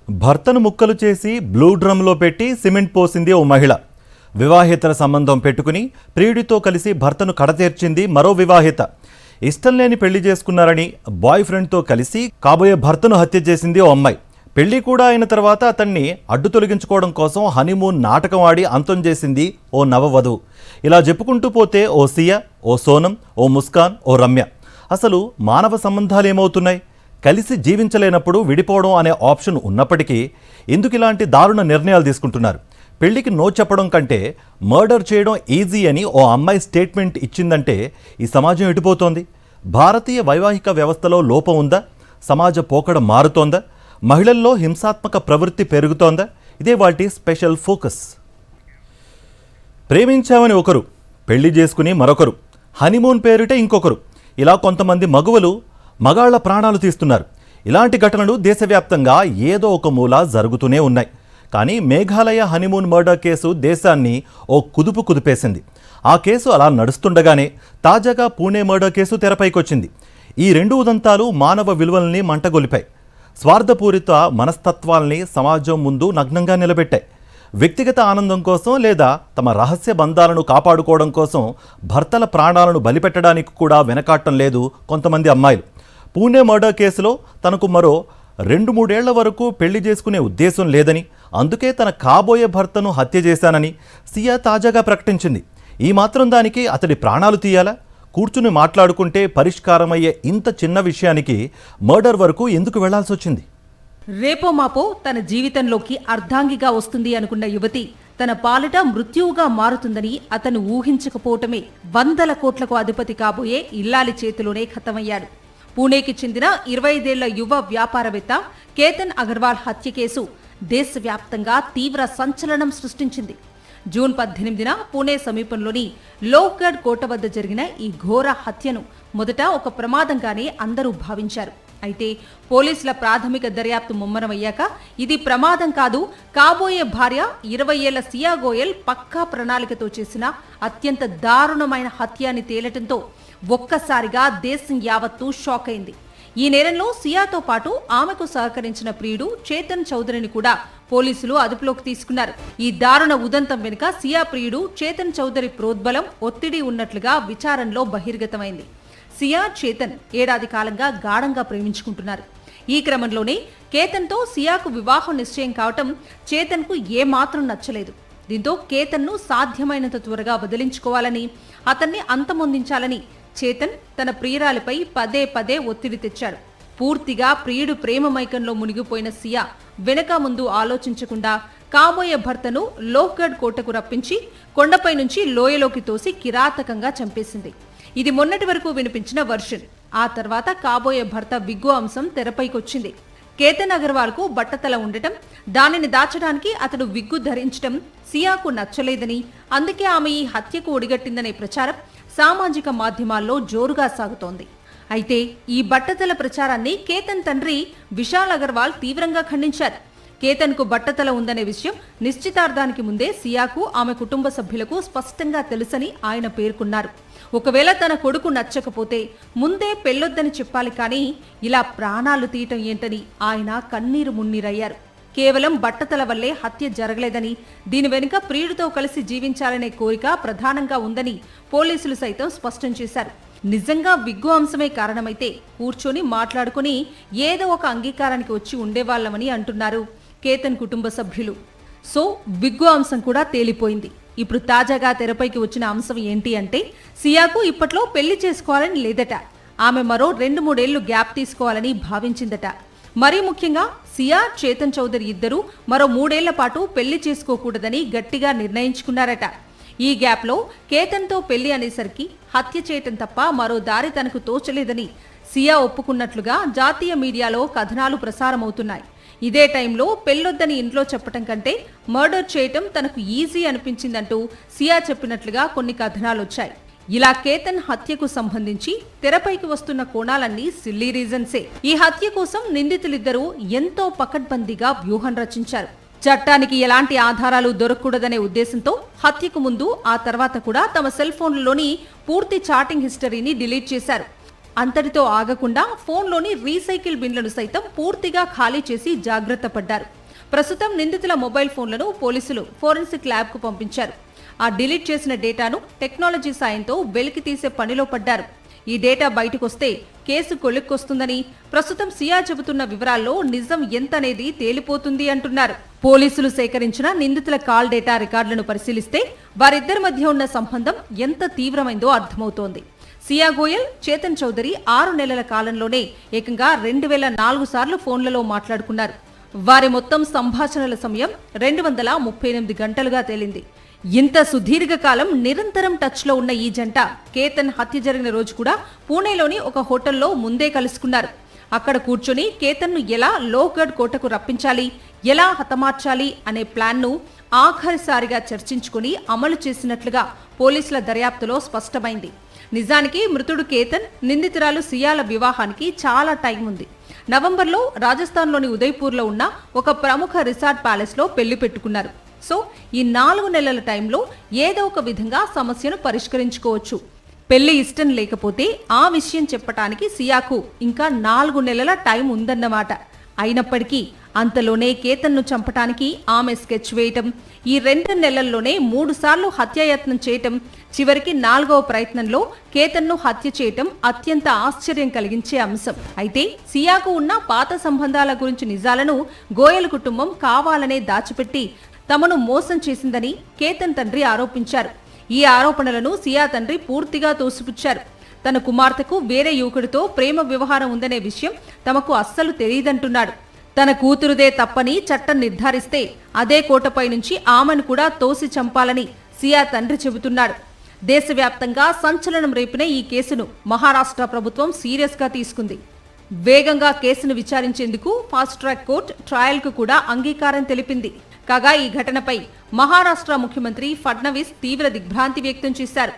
భర్తను ముక్కలు చేసి బ్లూ డ్రమ్లో పెట్టి సిమెంట్ పోసింది ఓ మహిళ. వివాహేతర సంబంధం పెట్టుకుని ప్రియుడితో కలిసి భర్తను కడతీర్చింది మరో వివాహిత. ఇష్టం లేని పెళ్లి చేసుకున్నారని బాయ్ ఫ్రెండ్తో కలిసి కాబోయే భర్తను హత్య చేసింది ఓ అమ్మాయి. పెళ్లి కూడా అయిన తర్వాత అతన్ని అడ్డు తొలగించుకోవడం కోసం హనీమూన్ నాటకం ఆడి అంతం చేసింది ఓ నవవధువు. ఇలా చెప్పుకుంటూ పోతే ఓ సియా, ఓ సోనం, ఓ ముస్కాన్, ఓ రమ్య. అసలు మానవ సంబంధాలు ఏమవుతున్నాయి? కలిసి జీవించలేనప్పుడు విడిపోవడం అనే ఆప్షన్ ఉన్నప్పటికీ ఎందుకు ఇలాంటి దారుణ నిర్ణయాలు తీసుకుంటున్నారు? పెళ్లికి నో చెప్పడం కంటే మర్డర్ చేయడం ఈజీ అని ఓ అమ్మాయి స్టేట్మెంట్ ఇచ్చిందంటే ఈ సమాజం ఎటుపోతోంది? భారతీయ వైవాహిక వ్యవస్థలో లోపం ఉందా? సమాజ పోకడ మారుతోందా? మహిళల్లో హింసాత్మక ప్రవృత్తి పెరుగుతోందా? ఇదే వాటి స్పెషల్ ఫోకస్. ప్రేమించామని ఒకరు, పెళ్లి చేసుకుని మరొకరు, హనీమూన్ పేరిట ఇంకొకరు, ఇలా కొంతమంది మగువలు మగాళ్ల ప్రాణాలు తీస్తున్నారు. ఇలాంటి ఘటనలు దేశవ్యాప్తంగా ఏదో ఒక మూల జరుగుతూనే ఉన్నాయి. కానీ మేఘాలయ హనీమూన్ మర్డర్ కేసు దేశాన్ని ఓ కుదుపు కుదిపేసింది. ఆ కేసు అలా నడుస్తుండగానే తాజాగా పూణే మర్డర్ కేసు తెరపైకొచ్చింది. ఈ రెండు ఉదంతాలు మానవ విలువల్ని మంటగొలిపాయి. స్వార్థపూరిత మనస్తత్వాల్ని సమాజం ముందు నగ్నంగా నిలబెట్టాయి. వ్యక్తిగత ఆనందం కోసం లేదా తమ రహస్య బంధాలను కాపాడుకోవడం కోసం భర్తల ప్రాణాలను బలిపెట్టడానికి కూడా వెనకాడటం లేదు కొంతమంది అమ్మాయిలు. పూణే మర్డర్ కేసులో తనకు మరో 2-3 ఏళ్ల వరకు పెళ్లి చేసుకునే ఉద్దేశం లేదని, అందుకే తన కాబోయే భర్తను హత్య చేశానని సియా తాజాగా ప్రకటించింది. ఈ మాత్రం దానికి అతడి ప్రాణాలు తీయాలా? కూర్చుని మాట్లాడుకుంటే పరిష్కారమయ్యే ఇంత చిన్న విషయానికి మర్డర్ వరకు ఎందుకు వెళ్లాల్సి వచ్చింది? రేపో మాపో తన జీవితంలోకి అర్ధాంగిగా వస్తుంది అనుకున్న యువతి తన పాలిట మృత్యువుగా మారుతుందని అతను ఊహించకపోవటమే 100 కోట్లకు అధిపతి కాబోయే ఇల్లాలి చేతిలోనే ఖతమయ్యాడు. పూణేకి చెందిన 25 ఏళ్ల యువ వ్యాపారవేత్త కేతన్ అగర్వాల్ హత్య కేసు దేశవ్యాప్తంగా తీవ్ర సంచలనం సృష్టించింది. జూన్ 18న పూణే సమీపంలోని లోహ్గఢ్ కోట వద్ద జరిగిన ఈ ఘోర హత్యను మొదట ఒక ప్రమాదంగానే అందరూ భావించారు. అయితే పోలీసుల ప్రాథమిక దర్యాప్తు ముమ్మరమయ్యాక ఇది ప్రమాదం కాదు, కాబోయే భార్య 20 ఏళ్ల సియా గోయల్ పక్కా ప్రణాళికతో చేసిన అత్యంత దారుణమైన హత్య అని తేలటంతో ఒక్కసారిగా దేశం యావత్తూ షాక్ అయింది. ఈ నేరంలో సియాతో పాటు ఆమెకు సహకరించిన ప్రియుడు చేతన్ చౌదరిని కూడా పోలీసులు అదుపులోకి తీసుకున్నారు. ఈ దారుణ ఉదంతం వెనుక సియా ప్రియుడు చేతన్ చౌదరి ప్రోద్బలం, ఒత్తిడి ఉన్నట్లుగా విచారణలో బహిర్గతమైంది. సియా, చేతన్ ఏడాది కాలంగా గాఢంగా ప్రేమించుకుంటున్నారు. ఈ క్రమంలోనే కేతన్తో సియాకు వివాహం నిశ్చయం కావటం చేతన్కు ఏమాత్రం నచ్చలేదు. దీంతో కేతన్ను సాధ్యమైనంత త్వరగా వదిలించుకోవాలని, అతన్ని అంతమొందించాలని చేతన్ తన ప్రియురాలిపై పదే పదే ఒత్తిడి తెచ్చాడు. పూర్తిగా ప్రియుడు ప్రేమ మైకంలో మునిగిపోయిన సియా వెనక ముందు ఆలోచించకుండా కాబోయే భర్తను లోహ్గఢ్ కోటకు రప్పించి కొండపై నుంచి లోయలోకి తోసి కిరాతకంగా చంపేసింది. ఇది మొన్నటి వరకు వినిపించిన వర్షన్. ఆ తర్వాత కాబోయే భర్త విగ్గు అంశం తెరపైకొచ్చింది. కేతన్ అగర్వాల్కు బట్టతల ఉండటం, దానిని దాచడానికి అతడు విగ్గు ధరించడం సియాకు నచ్చలేదని, అందుకే ఆమె ఈ హత్యకు ఒడిగట్టిందనే ప్రచారం సామాజిక మాధ్యమాల్లో జోరుగా సాగుతోంది. అయితే ఈ బట్టతల ప్రచారాన్ని కేతన్ తండ్రి విశాల్ అగర్వాల్ తీవ్రంగా ఖండించారు. కేతన్కు బట్టతల ఉందనే విషయం నిశ్చితార్థానికి ముందే సియాకు, ఆమె కుటుంబ సభ్యులకు స్పష్టంగా తెలుసని ఆయన పేర్కొన్నారు. ఒకవేళ తన కొడుకు నచ్చకపోతే ముందే పెళ్లొద్దని చెప్పాలి, కానీ ఇలా ప్రాణాలు తీయటం ఏంటని ఆయన కన్నీరు మున్నీరయ్యారు. కేవలం బట్టతల వల్లే హత్య జరగలేదని, దీని వెనుక ప్రియుడితో కలిసి జీవించాలనే కోరిక ప్రధానంగా ఉందని పోలీసులు సైతం స్పష్టం చేశారు. నిజంగా విగ్గు అంశమే కారణమైతే కూర్చొని మాట్లాడుకుని ఏదో ఒక అంగీకారానికి వచ్చి ఉండేవాళ్లమని అంటున్నారు కేతన్ కుటుంబ సభ్యులు. సో విగ్గు అంశం కూడా తేలిపోయింది. ఇప్పుడు తాజాగా తెరపైకి వచ్చిన అంశం ఏంటి అంటే, సియాకు ఇప్పట్లో పెళ్లి చేసుకోవాలని లేదట. ఆమె మరో 2-3 ఏళ్లు గ్యాప్ తీసుకోవాలని భావించిందట. మరీ ముఖ్యంగా సియా, చేతన్ చౌదరి ఇద్దరూ మరో 3 ఏళ్ల పాటు పెళ్లి చేసుకోకూడదని గట్టిగా నిర్ణయించుకున్నారట. ఈ గ్యాప్లో కేతన్తో పెళ్లి అనేసరికి హత్య చేయటం తప్ప మరో దారి తనకు తోచలేదని సియా ఒప్పుకున్నట్లుగా జాతీయ మీడియాలో కథనాలు ప్రసారమవుతున్నాయి. ఇదే టైంలో పెళ్లొద్దని ఇంట్లో చెప్పటం కంటే మర్డర్ చేయటం తనకు ఈజీ అనిపించిందంటూ సియా చెప్పినట్లుగా కొన్ని కథనాలొచ్చాయి. ఇలా కేతన్ హత్యకు సంబంధించి తెరపైకి వస్తున్న కోణాలన్నీ సిల్లీ రీజన్సే. ఈ హత్య కోసం నిందితులిద్దరూ ఎంతో పకడ్బందీగా వ్యూహం రచించారు. చట్టానికి ఎలాంటి ఆధారాలు దొరకకూడదనే ఉద్దేశంతో హత్యకు ముందు, ఆ తర్వాత కూడా తమ సెల్ ఫోన్లలోని పూర్తి చాటింగ్ హిస్టరీని డిలీట్ చేశారు. అంతటితో ఆగకుండా ఫోన్లోని రీసైకిల్ బిన్లను సైతం పూర్తిగా ఖాళీ చేసి జాగ్రత్త పడ్డారు. ప్రస్తుతం నిందితుల మొబైల్ ఫోన్లను పోలీసులు ఫోరెన్సిక్ ల్యాబ్కు పంపించారు. ఆ డిలీట్ చేసిన డేటాను టెక్నాలజీ సాయంతో వెలికి తీసే పనిలో పడ్డారు. ఈ డేటా బయటకొస్తే కేసు కొలిక్కొస్తుందని, ప్రస్తుతం సియా చెబుతున్న వివరాల్లో నిజం ఎంతనేది తేలిపోతుంది అంటున్నారు. పోలీసులు సేకరించిన నిందితుల కాల్ డేటా రికార్డులను పరిశీలిస్తే వారిద్దరి మధ్య ఉన్న సంబంధం ఎంత తీవ్రమైందో అర్థమవుతోంది. సియా గోయల్, చేతన్ చౌదరి 6 నెలల కాలంలోనే ఏకంగా 2004 సార్లు ఫోన్లలో మాట్లాడుకున్నారు. వారి మొత్తం సంభాషణల సమయం 238 గంటలుగా తేలింది. ఇంత సుదీర్ఘకాలం నిరంతరం టచ్లో ఉన్న ఈ జంట కేతన్ హత్య జరిగిన రోజు కూడా పూణేలోని ఒక హోటల్లో ముందే కలుసుకున్నారు. అక్కడ కూర్చొని కేతన్ను ఎలా లోహ్గఢ్ కోటకు రప్పించాలి, ఎలా హతమార్చాలి అనే ప్లాన్ను ఆఖరిసారిగా చర్చించుకుని అమలు చేసినట్లుగా పోలీసుల దర్యాప్తులో స్పష్టమైంది. నిజానికి మృతుడు కేతన్, నిందితురాలు సియాల వివాహానికి చాలా టైం ఉంది. నవంబర్లో రాజస్థాన్లోని ఉదయ్పూర్లో ఉన్న ఒక ప్రముఖ రిసార్ట్ ప్యాలెస్లో పెళ్లి పెట్టుకున్నారు. సో ఈ 4 నెలల టైంలో ఏదో ఒక విధంగా సమస్యను పరిష్కరించుకోవచ్చు. పెళ్లి ఇష్టం లేకపోతే ఆ విషయం చెప్పటానికి సియాకు ఇంకా 4 నెలల టైం ఉందన్నమాట. అయినప్పటికీ అంతలోనే కేతన్ను చంపటానికి ఆమె స్కెచ్ వేయటం, ఈ 2 నెలల్లోనే 3 సార్లు హత్యాయత్నం చేయటం, చివరికి 4వ ప్రయత్నంలో కేతన్ను హత్య చేయటం అత్యంత ఆశ్చర్యం కలిగించే అంశం. అయితే సియాకు ఉన్న పాత సంబంధాల గురించి నిజాలను గోయల్ కుటుంబం కావాలనే దాచిపెట్టి తమను మోసం చేసిందని కేతన్ తండ్రి ఆరోపించారు. ఈ ఆరోపణలను సియా తండ్రి పూర్తిగా తోసిపుచ్చారు. తన కుమార్తెకు వేరే యువకుడితో ప్రేమ వ్యవహారం ఉందనే విషయం తమకు అస్సలు తెలియదంటున్నాడు. తన కూతురుదే తప్పని చట్టం నిర్ధారిస్తే అదే కోటపై నుంచి ఆమెను కూడా తోసి చంపాలని సియా తండ్రి చెబుతున్నాడు. దేశవ్యాప్తంగా సంచలనం రేపిన ఈ కేసును మహారాష్ట్ర ప్రభుత్వం సీరియస్గా తీసుకుంది. వేగంగా కేసును విచారించేందుకు ఫాస్ట్ ట్రాక్ కోర్టు ట్రయల్కు కూడా అంగీకారం తెలిపింది. కాగా ఈ ఘటనపై మహారాష్ట్ర ముఖ్యమంత్రి ఫడ్నవీస్ తీవ్ర దిగ్భ్రాంతి వ్యక్తం చేశారు.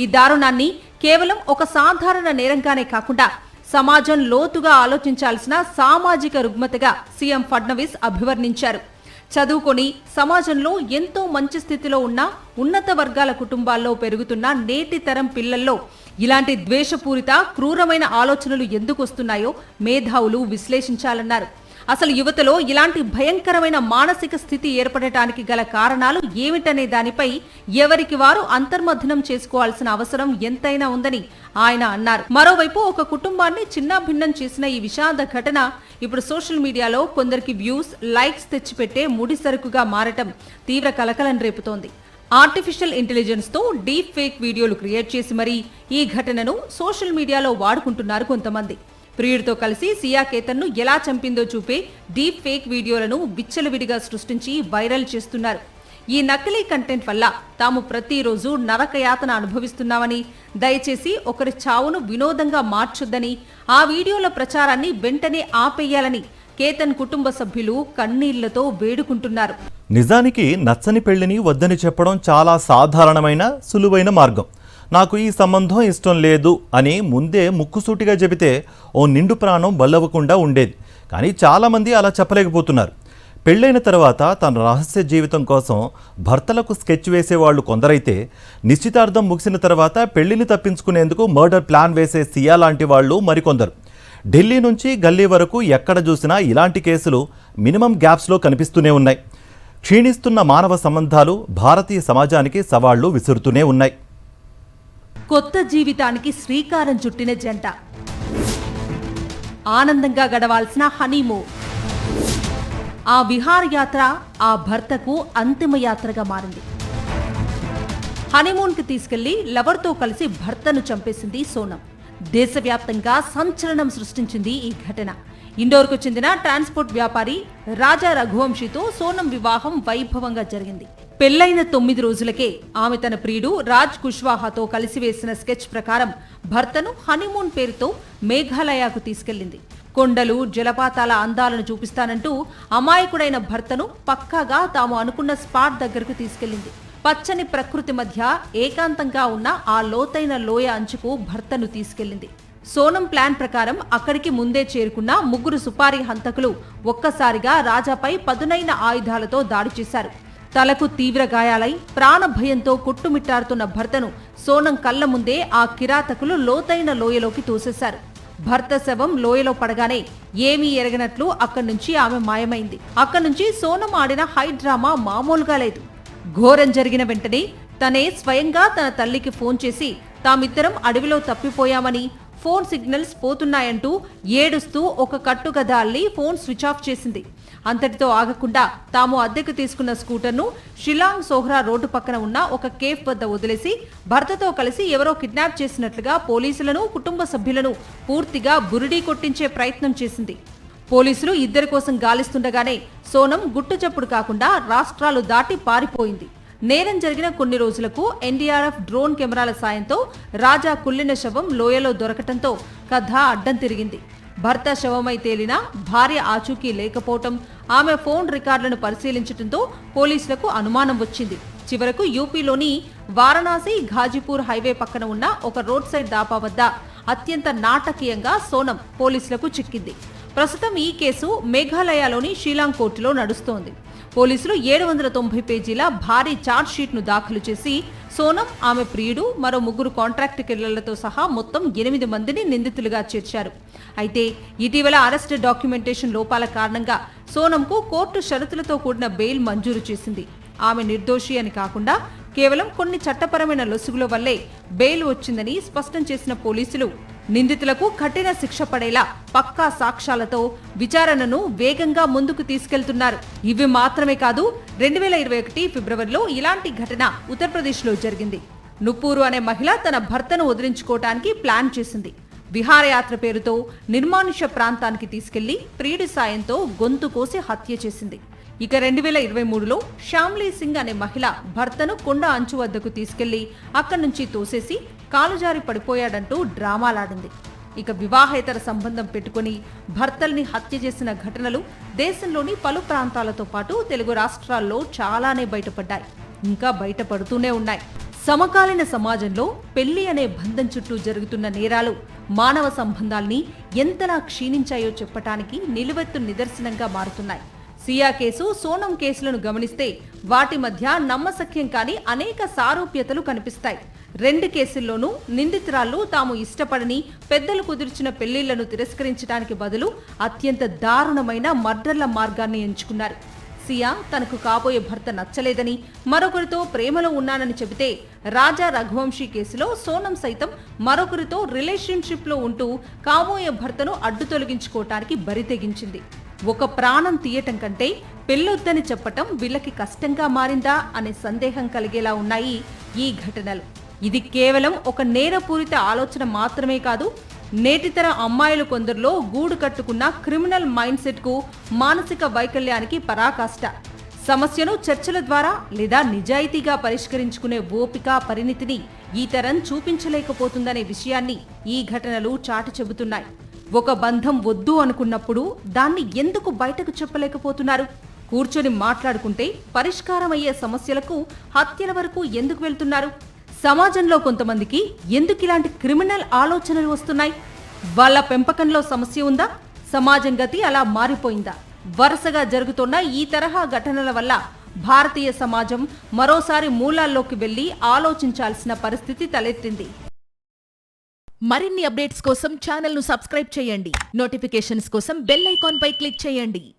ఈ దారుణాన్ని కేవలం ఒక సాధారణ నేరంగానే కాకుండా సమాజం లోతుగా ఆలోచించాల్సిన సామాజిక రుగ్మతగా సీఎం ఫడ్నవీస్ అభివర్ణించారు. చదువుకొని సమాజంలో ఎంతో మంచి స్థితిలో ఉన్న ఉన్నత వర్గాల కుటుంబాల్లో పెరుగుతున్న నేటి తరం పిల్లల్లో ఇలాంటి ద్వేషపూరిత క్రూరమైన ఆలోచనలు ఎందుకు వస్తున్నాయో మేధావులు విశ్లేషించాలన్నారు. అసలు యువతలో ఇలాంటి భయంకరమైన మానసిక స్థితి ఏర్పడటానికి గల కారణాలు ఏమిటనే దానిపై ఎవరికి వారు అంతర్మథనం చేసుకోవాల్సిన అవసరం ఎంతైనా ఉందని ఆయన అన్నారు. మరోవైపు ఒక కుటుంబాన్ని చిన్నాభిన్నం చేసిన ఈ విషాద ఘటన ఇప్పుడు సోషల్ మీడియాలో కొందరికి వ్యూస్, లైక్స్ తెచ్చిపెట్టే ముడిసరుకుగా మారటం తీవ్ర కలకలం రేపుతోంది. ఆర్టిఫిషియల్ ఇంటెలిజెన్స్ తో డీప్ ఫేక్ వీడియోలు క్రియేట్ చేసి మరీ ఈ ఘటనను సోషల్ మీడియాలో వాడుకుంటున్నారు కొంతమంది. ప్రియుడితో కలిసి సియా కేతన్ను ఎలా చంపిందో చూపే డీప్ ఫేక్ వీడియోలను విచ్చలవిడిగా సృష్టించి వైరల్ చేస్తున్నారు. ఈ నకిలీ కంటెంట్ వల్ల తాము ప్రతిరోజు నరకయాతన అనుభవిస్తున్నామని, దయచేసి ఒకరి చావును వినోదంగా మార్చొద్దని, ఆ వీడియోల ప్రచారాన్ని వెంటనే ఆపేయాలని కేతన్ కుటుంబ సభ్యులు కన్నీళ్లతో వేడుకుంటున్నారు. నిజానికి నచ్చని పెళ్లిని వద్దని చెప్పడం చాలా సాధారణమైన, సులువైన మార్గం. నాకు ఈ సంబంధం ఇష్టం లేదు అని ముందే ముక్కుసూటిగా చెబితే ఓ నిండు ప్రాణం బల్లవకుండా ఉండేది. కానీ చాలామంది అలా చెప్పలేకపోతున్నారు. పెళ్ళైన తర్వాత తన రహస్య జీవితం కోసం భర్తలకు స్కెచ్ వేసేవాళ్లు కొందరైతే, నిశ్చితార్థం ముగిసిన తర్వాత పెళ్లిని తప్పించుకునేందుకు మర్డర్ ప్లాన్ వేసే సియా లాంటి వాళ్ళు మరికొందరు. ఢిల్లీ నుంచి గల్లీ వరకు ఎక్కడ చూసినా ఇలాంటి కేసులు మినిమం గ్యాప్స్లో కనిపిస్తూనే ఉన్నాయి. క్షీణిస్తున్న మానవ సంబంధాలు భారతీయ సమాజానికి సవాళ్లు విసురుతూనే ఉన్నాయి. కొత్త జీవితానికి శ్రీకారం చుట్టిన జంట, ఆనందంగా గడవాల్సిన హనీమూన్, ఆ విహారయాత్ర ఆ భర్తకు అంతిమ యాత్రగా మారింది. హనీమూన్కి తీసుకెళ్లి లవర్తో కలిసి భర్తను చంపేసింది సోనం. దేశవ్యాప్తంగా సంచలనం సృష్టించింది ఈ ఘటన. ఇండోర్కు చెందిన ట్రాన్స్పోర్ట్ వ్యాపారి రాజా రఘువంశీతో సోనం వివాహం వైభవంగా జరిగింది. పెళ్లైన 9 రోజులకే ఆమె తన ప్రియుడు రాజ్ కుష్వాహాతో కలిసి వేసిన స్కెచ్ ప్రకారం భర్తను హనీమూన్ పేరుతో మేఘాలయకు తీసుకెళ్లింది. కొండలు, జలపాతాల అందాలను చూపిస్తానంటూ అమాయకుడైన భర్తను పక్కాగా తాము అనుకున్న స్పాట్ దగ్గరకు తీసుకెళ్లింది. పచ్చని ప్రకృతి మధ్య ఏకాంతంగా ఉన్న ఆ లోతైన లోయ అంచుకు భర్తను తీసుకెళ్లింది. సోనం ప్లాన్ ప్రకారం అక్కడికి ముందే చేరుకున్న 3 సుపారీ హంతకులు ఒక్కసారిగా రాజాపై పదునైన ఆయుధాలతో దాడి చేశారు. తలకు తీవ్ర గాయాలై ప్రాణ భయంతో కొట్టుమిట్టాడుతున్న భర్తను సోనం కళ్ల ముందే ఆ కిరాతకులు లోతైన లోయలోకి తోసేశారు. భర్త శవం లోయలో పడగానే ఏమీ ఎరగనట్లు అక్కడి నుంచి ఆమె మాయమైంది. అక్కడి నుంచి సోనం ఆడిన హై డ్రామా మామూలుగా లేదు. ఘోరం జరిగిన వెంటనే తనే స్వయంగా తన తల్లికి ఫోన్ చేసి తామిద్దరం అడవిలో తప్పిపోయామని, ఫోన్ సిగ్నల్స్ పోతున్నాయంటూ ఏడుస్తూ ఒక కట్టుకథ అల్లి ఫోన్ స్విచ్ ఆఫ్ చేసింది. అంతటితో ఆగకుండా తాము అద్దెకు తీసుకున్న స్కూటర్ను షిలాంగ్ సోహ్రా రోడ్డు పక్కన ఉన్న ఒక కేఫ్ వద్ద వదిలేసి భర్తతో కలిసి ఎవరో కిడ్నాప్ చేసినట్లుగా పోలీసులను, కుటుంబ సభ్యులను పూర్తిగా బురిడీ కొట్టించే ప్రయత్నం చేసింది. పోలీసులు ఇద్దరి కోసం గాలిస్తుండగానే సోనం గుట్టుచప్పుడు కాకుండా రాష్ట్రాలు దాటి పారిపోయింది. నేరం జరిగిన కొన్ని రోజులకు ఎన్డీఆర్ఎఫ్ డ్రోన్ కెమెరాల సాయంతో రాజా కుళ్ళిన శవం లోయలో దొరకటంతో కథ అడ్డం తిరిగింది. భర్త శవమై తేలినా భార్య ఆచూకీ లేకపోవటం, ఆమె ఫోన్ రికార్డులను పరిశీలించడంతో పోలీసులకు అనుమానం వచ్చింది. చివరకు యూపీలోని వారణాసి ఘాజీపూర్ హైవే పక్కన ఉన్న ఒక రోడ్ సైడ్ దాపా వద్ద అత్యంత నాటకీయంగా సోనం పోలీసులకు చిక్కింది. ప్రస్తుతం ఈ కేసు మేఘాలయలోని షిలాంగ్ కోర్టులో నడుస్తోంది. పోలీసులు 790 పేజీల భారీ ఛార్జ్ షీట్ ను దాఖలు చేసి సోనం, ఆమె ప్రియుడు, మరో 3 కాంట్రాక్ట్ కిల్లర్లతో సహా మొత్తం 8 మందిని నిందితులుగా చేర్చారు. అయితే ఇటీవల అరెస్ట్ డాక్యుమెంటేషన్ లోపాల కారణంగా సోనంకు కోర్టు షరతులతో కూడిన బెయిల్ మంజూరు చేసింది. ఆమె నిర్దోషి అని కాకుండా కేవలం కొన్ని చట్టపరమైన లొసుగుల వల్లే బెయిల్ వచ్చిందని స్పష్టం చేసిన పోలీసులు నిందితులకు కఠిన శిక్ష పడేలా పక్కా సాక్ష్యాలతో విచారణను వేగంగా ముందుకు తీసుకెళ్తున్నారు. ఇవి మాత్రమే కాదు, 2021 ఫిబ్రవరిలో ఇలాంటి ఘటన ఉత్తరప్రదేశ్లో జరిగింది. నుపూరు అనే మహిళ తన భర్తను వదిలించుకోవటానికి ప్లాన్ చేసింది. విహారయాత్ర పేరుతో నిర్మానుష్య ప్రాంతానికి తీసుకెళ్లి ప్రియుడి సాయంతో గొంతు కోసి హత్య చేసింది. ఇక 2023లో శ్యామ్లీ సింగ్ అనే మహిళ భర్తను కొండ అంచు వద్దకు తీసుకెళ్లి అక్కడి నుంచి తోసేసి కాలుజారి పడిపోయాడంటూ డ్రామాలాడింది. ఇక వివాహేతర సంబంధం పెట్టుకుని భర్తల్ని హత్య చేసిన ఘటనలు దేశంలోని పలు ప్రాంతాలతో పాటు తెలుగు రాష్ట్రాల్లో చాలానే బయటపడ్డాయి, ఇంకా బయటపడుతూనే ఉన్నాయి. సమకాలీన సమాజంలో పెళ్లి అనే బంధం చుట్టూ జరుగుతున్న నేరాలు మానవ సంబంధాల్ని ఎంతలా క్షీణించాయో చెప్పటానికి నిలువెత్తు నిదర్శనంగా మారుతున్నాయి. సియా కేసు, సోనం కేసులను గమనిస్తే వాటి మధ్య నమ్మశక్యం కాని అనేక సారూప్యతలు కనిపిస్తాయి. 2 కేసుల్లోనూ నిందితురాళ్లు తాము ఇష్టపడని పెద్దలు కుదిర్చిన పెళ్లిళ్లను తిరస్కరించడానికి బదులు అత్యంత దారుణమైన మర్డర్ల మార్గాన్ని ఎంచుకున్నారు. సియా తనకు కాబోయే భర్త నచ్చలేదని, మరొకరితో ప్రేమలో ఉన్నానని చెబితే, రాజా రఘువంశీ కేసులో సోనం సైతం మరొకరితో రిలేషన్షిప్ లో ఉంటూ కాబోయే భర్తను అడ్డు తొలగించుకోవటానికి బరితెగించింది. ఒక ప్రాణం తీయటం కంటే పెళ్ళొద్దని చెప్పటం వీళ్ళకి కష్టంగా మారిందా అనే సందేహం కలిగేలా ఉన్నాయి ఈ ఘటనలు. ఇది కేవలం ఒక నేరపూరిత ఆలోచన మాత్రమే కాదు, నేటితర అమ్మాయిలు కొందరిలో గూడు కట్టుకున్న క్రిమినల్ మైండ్ సెట్ కు, మానసిక వైకల్యానికి పరాకాష్ట. సమస్యను చర్చల ద్వారా లేదా నిజాయితీగా పరిష్కరించుకునే ఓపిక, పరిణితిని ఈ తరం చూపించలేకపోతుందనే విషయాన్ని ఈ ఘటనలు చాటి చెబుతున్నాయి. ఒక బంధం వద్దు అనుకున్నప్పుడు దాన్ని ఎందుకు బయటకు చెప్పలేకపోతున్నారు? కూర్చొని మాట్లాడుకుంటే పరిష్కారం అయ్యే సమస్యలకు హత్యల వరకు ఎందుకు వెళ్తున్నారు? సమాజంలో కొంతమందికి ఎందుకు ఇలాంటి క్రిమినల్ ఆలోచనలు వస్తున్నాయి? వాళ్ళ పెంపకంలో సమస్య ఉందా? సమాజం గతి అలా మారిపోయిందా? వరుసగా జరుగుతున్న ఈ తరహా ఘటనల వల్ల భారతీయ సమాజం మరోసారి మూలాల్లోకి వెళ్లి ఆలోచించాల్సిన పరిస్థితి తలెత్తింది. మరిన్ని అప్డేట్స్ కోసం ఛానల్ ను సబ్స్క్రైబ్ చేయండి. నోటిఫికేషన్స్ కోసం బెల్ ఐకాన్ పై క్లిక్ చేయండి.